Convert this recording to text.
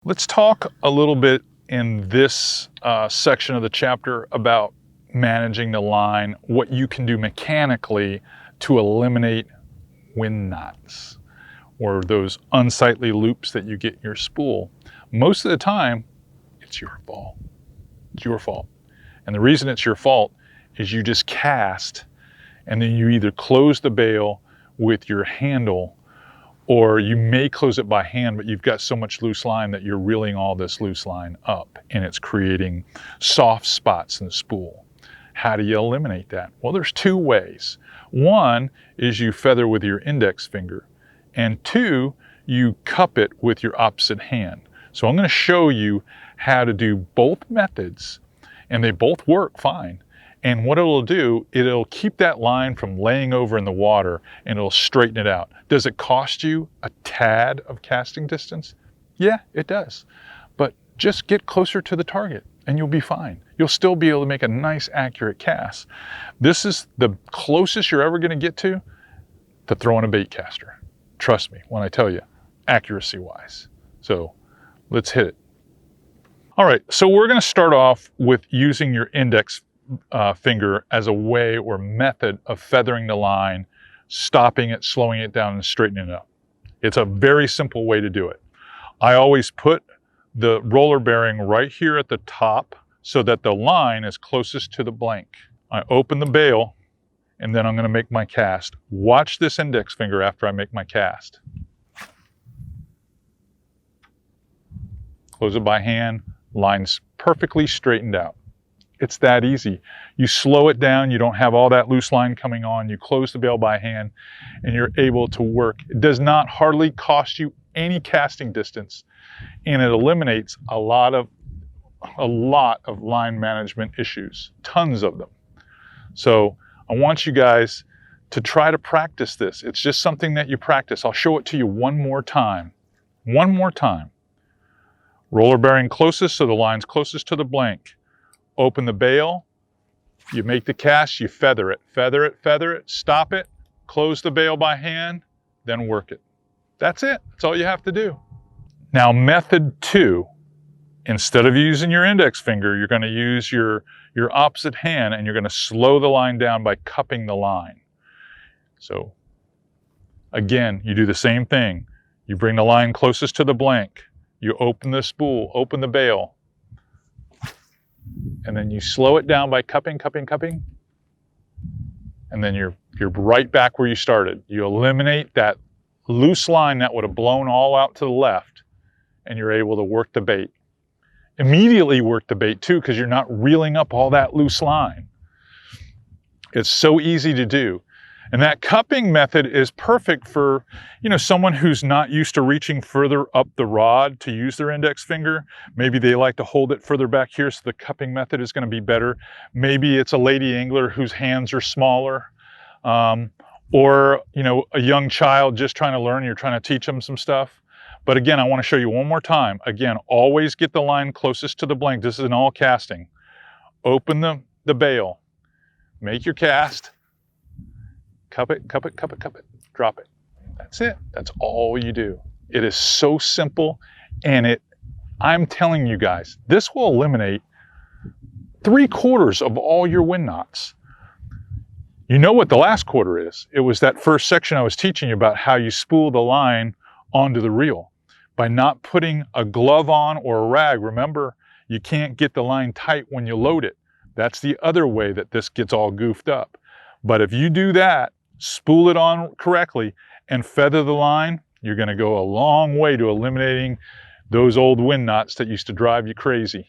Let's talk a little bit in this section of the chapter about managing the line, what you can do mechanically to eliminate wind knots or those unsightly loops that you get in your spool. Most of the time, it's your fault. It's your fault. And the reason it's your fault is you just cast and then you either close the bail with your handle, or you may close it by hand, but you've got so much loose line that you're reeling all this loose line up and it's creating soft spots in the spool. How do you eliminate that? Well, there's two ways. One is you feather with your index finger, and two, you cup it with your opposite hand. So I'm going to show you how to do both methods, and they both work fine. And what it'll do, it'll keep that line from laying over in the water and it'll straighten it out. Does it cost you a tad of casting distance? Yeah, it does. But just get closer to the target and you'll be fine. You'll still be able to make a nice, accurate cast. This is the closest you're ever going to get to throwing a bait caster. Trust me when I tell you, accuracy-wise. So let's hit it. All right, so we're going to start off with using your index finger as a way or method of feathering the line, stopping it, slowing it down, and straightening it up. It's a very simple way to do it. I always put the roller bearing right here at the top so that the line is closest to the blank. I open the bail and then I'm going to make my cast. Watch this index finger after I make my cast. Close it by hand, line's perfectly straightened out. It's that easy. You slow it down, you don't have all that loose line coming on, you close the bail by hand, and you're able to work. It does not hardly cost you any casting distance, and it eliminates a lot of line management issues, tons of them. So I want you guys to try to practice this. It's just something that you practice. I'll show it to you one more time. One more time. Roller bearing closest, so the line's closest to the blank. Open the bail, you make the cast, you feather it, stop it, close the bail by hand, then work it. That's it. That's all you have to do. Now, method two, instead of using your index finger, you're going to use your opposite hand and you're going to slow the line down by cupping the line. So again, you do the same thing. You bring the line closest to the blank, you open the spool, open the bail, and then you slow it down by cupping, and then you're right back where you started. You eliminate that loose line that would have blown all out to the left, and you're able to work the bait. Immediately work the bait too, because you're not reeling up all that loose line. It's so easy to do. And that cupping method is perfect for, someone who's not used to reaching further up the rod to use their index finger. Maybe they like to hold it further back here, so the cupping method is going to be better. Maybe it's a lady angler whose hands are smaller, or, a young child just trying to learn, you're trying to teach them some stuff. But again, I want to show you one more time. Again, always get the line closest to the blank. This is an all casting. Open the bail, make your cast, cup it, drop it. That's it. That's all you do. It is so simple, and I'm telling you guys, this will eliminate 3/4 of all your wind knots. You know what the last quarter is. It was that first section I was teaching you about how you spool the line onto the reel. By not putting a glove on or a rag, remember, you can't get the line tight when you load it. That's the other way that this gets all goofed up. But if you do that, spool it on correctly, and feather the line, you're going to go a long way to eliminating those old wind knots that used to drive you crazy.